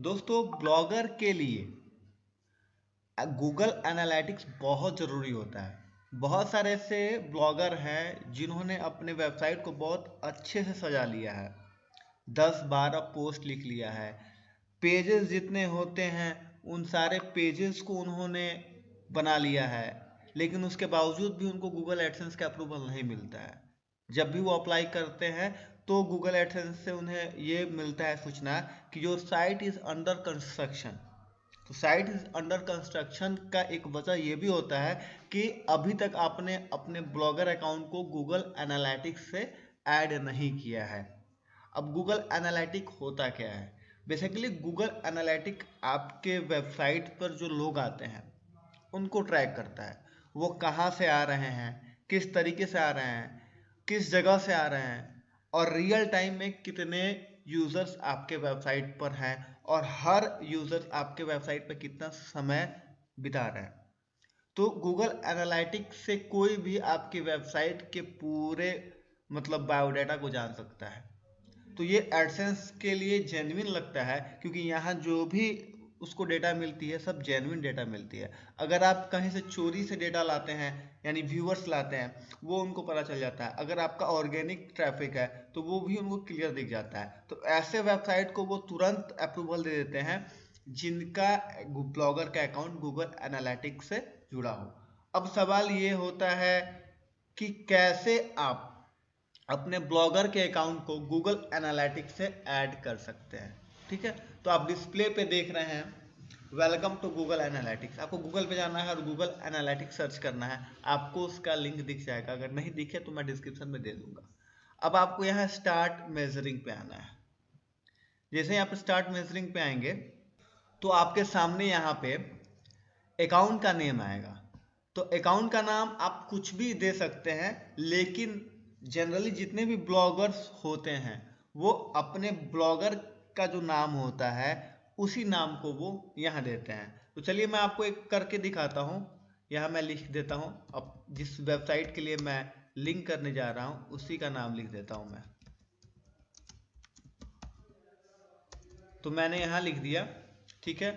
दोस्तों, ब्लॉगर के लिए गूगल एनालिटिक्स बहुत ज़रूरी होता है। बहुत सारे ऐसे ब्लॉगर हैं जिन्होंने अपने वेबसाइट को बहुत अच्छे से सजा लिया है, 10-12 पोस्ट लिख लिया है, पेजेस जितने होते हैं उन सारे पेजेस को उन्होंने बना लिया है, लेकिन उसके बावजूद भी उनको गूगल एडसेंस का अप्रूवल नहीं मिलता है। जब भी वो अप्लाई करते हैं तो गूगल एडसेंस से उन्हें ये मिलता है सूचना कि your site is under construction. तो साइट इज अंडर कंस्ट्रक्शन का एक वजह यह भी होता है कि अभी तक आपने अपने ब्लॉगर अकाउंट को गूगल एनालिटिक्स से ऐड नहीं किया है। अब गूगल एनालिटिक होता क्या है? बेसिकली गूगल एनालिटिक आपके वेबसाइट पर जो लोग आते हैं उनको ट्रैक करता है। वो कहाँ से आ रहे हैं, किस तरीके से आ रहे हैं, किस जगह से आ रहे हैं, और रियल टाइम में कितने यूज़र्स आपके वेबसाइट पर हैं, और हर यूज़र आपके वेबसाइट पर कितना समय बिता रहे हैं। तो गूगल एनालिटिक्स से कोई भी आपकी वेबसाइट के पूरे बायोडाटा को जान सकता है। तो ये एडसेंस के लिए जेन्युइन लगता है, क्योंकि यहाँ जो भी उसको डेटा मिलती है सब जेन्युइन डेटा मिलती है। अगर आप कहीं से चोरी से डेटा लाते हैं, यानी व्यूअर्स लाते हैं, वो उनको पता चल जाता है। अगर आपका ऑर्गेनिक ट्रैफिक है तो वो भी उनको क्लियर दिख जाता है। तो ऐसे वेबसाइट को वो तुरंत अप्रूवल दे देते हैं जिनका ब्लॉगर का अकाउंट गूगल एनालिटिक्स से जुड़ा हो। अब सवाल ये होता है कि कैसे आप अपने ब्लॉगर के अकाउंट को गूगल एनालिटिक्स से ऐड कर सकते हैं। ठीक है, तो आप डिस्प्ले पे देख रहे हैं वेलकम टू गूगल एनालिटिक्स। आपको गूगल पे जाना है और गूगल एनालिटिक्स सर्च करना है। आपको उसका लिंक दिख जाएगा, अगर नहीं दिखे तो मैं डिस्क्रिप्शन में दे दूंगा। अब आपको यहाँ स्टार्ट मेजरिंग पे आना है। जैसे ही आप स्टार्ट मेजरिंग पे आएंगे तो आपके सामने यहाँ पे अकाउंट का नेम आएगा। तो अकाउंट का नाम आप कुछ भी दे सकते हैं, लेकिन जनरली जितने भी ब्लॉगर्स होते हैं वो अपने ब्लॉगर का जो नाम होता है उसी नाम को वो यहाँ देते हैं। तो चलिए मैं आपको एक करके दिखाता हूँ। यहाँ मैं लिख देता हूँ, अब जिस वेबसाइट के लिए मैं लिंक करने जा रहा हूँ उसी का नाम लिख देता हूँ मैं। तो मैंने यहाँ लिख दिया। ठीक है,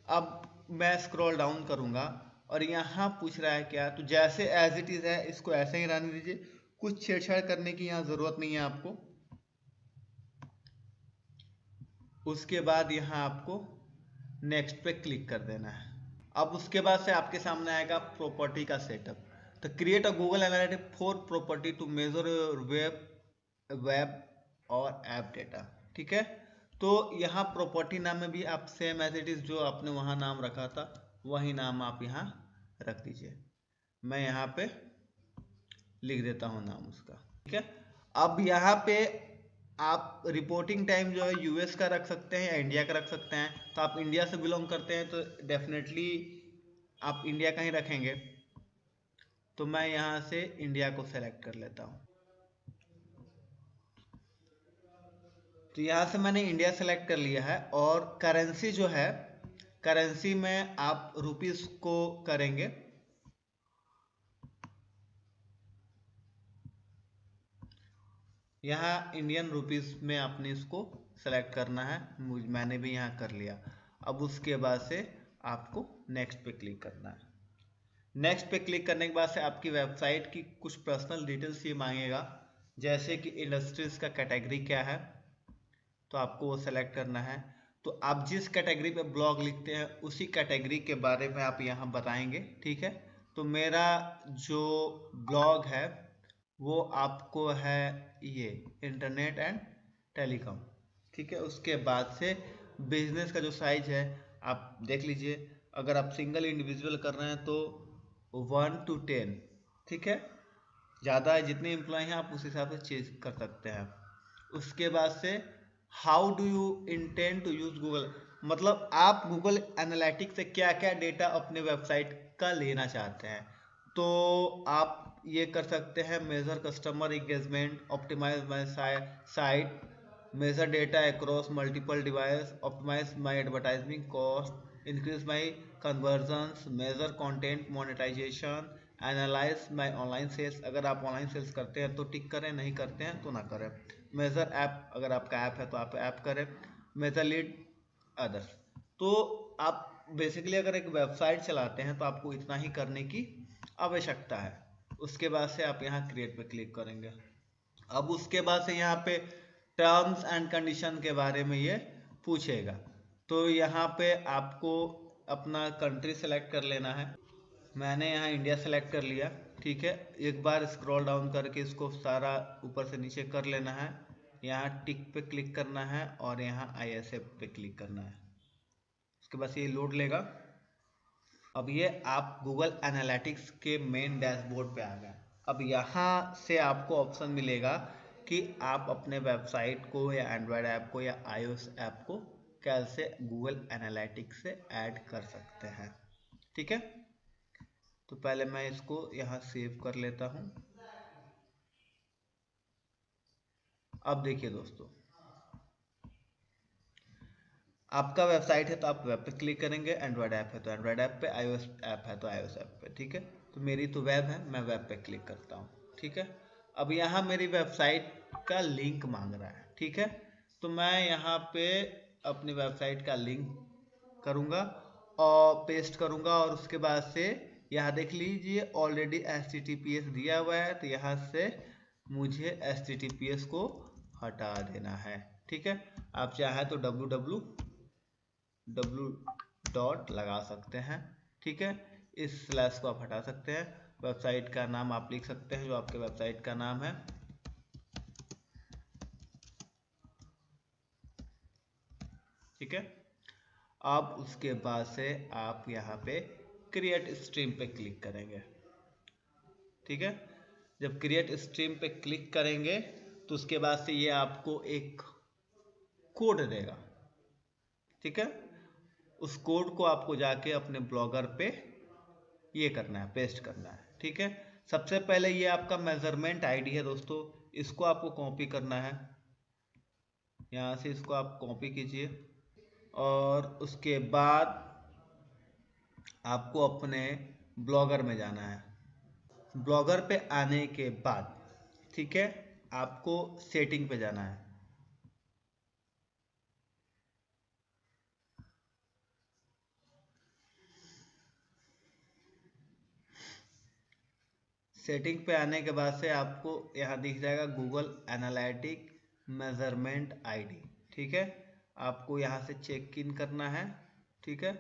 अब मैं स्क्रॉल डाउन करूँगा और यहाँ पूछ रहा है क्या, तो जैसे एज इट इज़ है इसको ऐसे ही रहने दीजिए। कुछ छेड़छाड़ करने की यहाँ ज़रूरत नहीं है आपको। उसके बाद यहाँ आपको नेक्स्ट पे क्लिक कर देना है। अब उसके बाद से आपके सामने आएगा प्रॉपर्टी का सेटअप। तो create a Google Analytics for property to measure your web और ऐप डेटा। ठीक है, तो यहाँ प्रॉपर्टी नाम में भी आप सेम एज इट इज जो आपने वहाँ नाम रखा था वही नाम आप यहाँ रख दीजिए। मैं यहाँ पे लिख देता हूँ नाम उसका। ठीक है, अब यहाँ पे आप रिपोर्टिंग टाइम जो है यूएस का रख सकते हैं या इंडिया का रख सकते हैं। तो आप इंडिया से बिलोंग करते हैं तो डेफिनेटली आप इंडिया का ही रखेंगे। तो मैं यहाँ से इंडिया को सेलेक्ट कर लेता हूँ। तो यहाँ से मैंने इंडिया सेलेक्ट कर लिया है, और करेंसी जो है, करेंसी में आप रुपीस को करेंगे। यहाँ इंडियन रुपीस में आपने इसको सेलेक्ट करना है। मैंने भी यहाँ कर लिया। अब उसके बाद से आपको नेक्स्ट पे क्लिक करना है। नेक्स्ट पे क्लिक करने के बाद से आपकी वेबसाइट की कुछ पर्सनल डिटेल्स ये मांगेगा, जैसे कि इंडस्ट्रीज का कैटेगरी क्या है, तो आपको वो सेलेक्ट करना है। तो आप जिस कैटेगरी पे ब्लॉग लिखते हैं उसी कैटेगरी के बारे में आप यहाँ बताएंगे। ठीक है, तो मेरा जो ब्लॉग है वो आपको है ये इंटरनेट एंड टेलीकॉम। ठीक है, उसके बाद से बिजनेस का जो साइज है आप देख लीजिए। अगर आप सिंगल इंडिविजुअल कर रहे हैं तो 1 to 10। ठीक है, ज़्यादा है जितने एम्प्लॉय हैं आप उस हिसाब से चेंज कर सकते हैं। उसके बाद से how do you intend to use Google, मतलब आप गूगल एनालिटिक्स से क्या क्या डेटा अपने वेबसाइट का लेना चाहते हैं। तो आप ये कर सकते हैं measure customer engagement, optimise my site, measure data across multiple device, optimise my advertising cost, increase my conversions, measure content monetisation, analyse my online sales. अगर आप ऑनलाइन सेल्स करते हैं तो टिक करें, नहीं करते हैं तो ना करें। मेजर ऐप, अगर आपका ऐप है तो आप ऐप करें। Measure lead others. तो आप बेसिकली अगर एक वेबसाइट चलाते हैं तो आपको इतना ही करने की आवश्यकता है। उसके बाद से आप यहाँ क्रिएट पे क्लिक करेंगे। अब उसके बाद से यहाँ पे टर्म्स एंड कंडीशन के बारे में ये पूछेगा, तो यहाँ पे आपको अपना कंट्री सेलेक्ट कर लेना है। मैंने यहाँ इंडिया सेलेक्ट कर लिया, ठीक है। एक बार स्क्रॉल डाउन करके इसको सारा ऊपर से नीचे कर लेना है। यहाँ टिक पे क्लिक करना है और यहाँ ISF पे क्लिक करना है। उसके बाद ये लोड लेगा। अब ये आप गूगल एनालिटिक्स के मेन डैशबोर्ड पे आ गए। अब यहाँ से आपको ऑप्शन मिलेगा कि आप अपने वेबसाइट को या एंड्रॉयड ऐप को या iOS ऐप को कैसे गूगल एनालिटिक्स से ऐड कर सकते हैं, ठीक है। तो पहले मैं इसको यहाँ सेव कर लेता हूँ। अब देखिए दोस्तों, आपका वेबसाइट है तो आप वेब पे क्लिक करेंगे, एंड्रॉयड ऐप है तो एंड्रॉयड ऐप पे, iOS ऐप है तो iOS ऐप पे, ठीक है। तो मेरी तो वेब है, मैं वेब पे क्लिक करता हूँ, ठीक है। अब यहाँ मेरी वेबसाइट का लिंक मांग रहा है, ठीक है। तो मैं यहाँ पे अपनी वेबसाइट का लिंक करूँगा और पेस्ट करूँगा, और उसके बाद से यहाँ देख लीजिए ऑलरेडी HTTPS दिया हुआ है, तो यहाँ से मुझे HTTPS को हटा देना है, ठीक है। आप चाहे तो www डॉट लगा सकते हैं, ठीक है। इस स्लैश को आप हटा सकते हैं। वेबसाइट का नाम आप लिख सकते हैं जो आपके वेबसाइट का नाम है, ठीक है। अब उसके बाद से आप यहाँ पे क्रिएट स्ट्रीम पे क्लिक करेंगे, ठीक है। जब क्रिएट स्ट्रीम पे क्लिक करेंगे तो उसके बाद से ये आपको एक कोड देगा, ठीक है। उस कोड को आपको जाके अपने ब्लॉगर पे ये करना है, पेस्ट करना है, ठीक है। सबसे पहले ये आपका मेजरमेंट आईडी है दोस्तों, इसको आपको कॉपी करना है। यहाँ से इसको आप कॉपी कीजिए और उसके बाद आपको अपने ब्लॉगर में जाना है। ब्लॉगर पे आने के बाद, ठीक है, आपको सेटिंग पे जाना है। सेटिंग पे आने के बाद से आपको यहाँ दिख जाएगा गूगल एनालिटिक मेजरमेंट आईडी, ठीक है। आपको यहाँ से चेक इन करना है, ठीक है।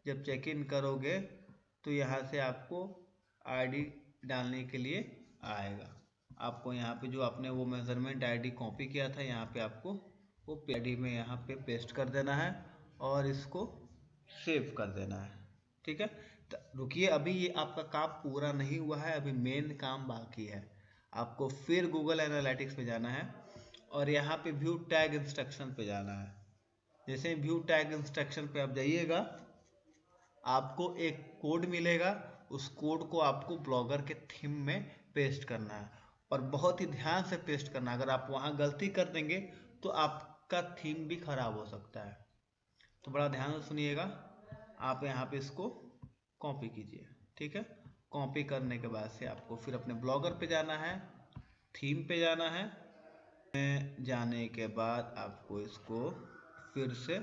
जब चेक इन करोगे तो यहाँ से आपको आईडी डालने के लिए आएगा। आपको यहाँ पे जो आपने वो मेजरमेंट आईडी कॉपी किया था, यहाँ पे आपको वो आईडी में यहाँ पे पेस्ट कर देना है और इसको सेव कर देना है, ठीक है। रुकिए, अभी ये आपका काम पूरा नहीं हुआ है, अभी मेन काम बाकी है। आपको फिर गूगल एनालिटिक्स पे जाना है और यहाँ पे व्यू टैग इंस्ट्रक्शन पे जाना है। जैसे व्यू टैग इंस्ट्रक्शन पे आप जाइएगा, आपको एक कोड मिलेगा, उस कोड को आपको ब्लॉगर के थीम में पेस्ट करना है और बहुत ही ध्यान से पेस्ट करना है। अगर आप वहाँ गलती कर देंगे तो आपका थीम भी खराब हो सकता है, तो बड़ा ध्यान से सुनिएगा। आप यहाँ पे इसको कॉपी कीजिए, ठीक है। कॉपी करने के बाद से आपको फिर अपने ब्लॉगर पे जाना है, थीम पे जाना है। जाने के बाद आपको इसको फिर से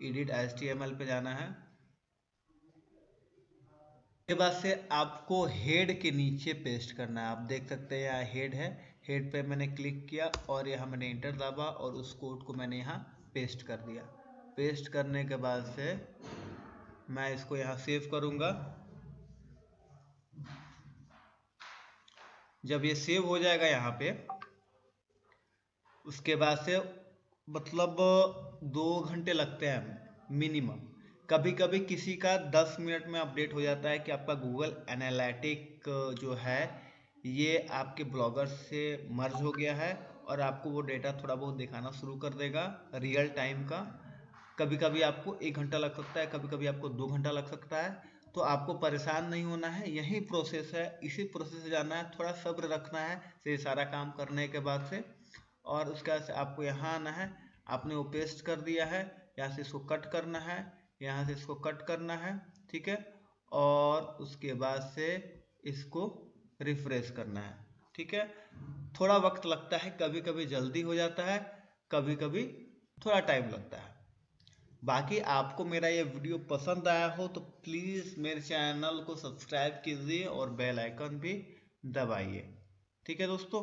एडिट HTML पे जाना है। के बाद से आपको हेड के नीचे पेस्ट करना है। आप देख सकते हैं यहाँ हेड है, हेड पे मैंने क्लिक किया और यहाँ मैंने इंटर दबा और उस कोड को मैंने यहाँ पेस्ट कर दिया। पेस्ट करने के बाद से मैं इसको यहाँ सेव करूँगा। जब ये सेव हो जाएगा यहाँ पे, उसके बाद से मतलब 2 घंटे लगते हैं मिनिमम। कभी कभी किसी का 10 मिनट में अपडेट हो जाता है कि आपका गूगल एनालिटिक जो है ये आपके ब्लॉगर से मर्ज हो गया है और आपको वो डेटा थोड़ा बहुत दिखाना शुरू कर देगा रियल टाइम का। कभी कभी आपको 1 घंटा लग सकता है, कभी कभी आपको 2 घंटा लग सकता है। तो आपको परेशान नहीं होना है, यही प्रोसेस है, इसी प्रोसेस से जाना है, थोड़ा सब्र रखना है ये सारा काम करने के बाद से। और उसके बाद से आपको यहाँ आना है, आपने वो पेस्ट कर दिया है, यहाँ से इसको कट करना है, यहाँ से इसको कट करना है, ठीक है। और उसके बाद से इसको रिफ्रेश करना है, ठीक है। थोड़ा वक्त लगता है, कभी कभी जल्दी हो जाता है, कभी कभी थोड़ा टाइम लगता है। बाकी आपको मेरा ये वीडियो पसंद आया हो तो प्लीज़ मेरे चैनल को सब्सक्राइब कीजिए और बेल आइकन भी दबाइए। ठीक है दोस्तों।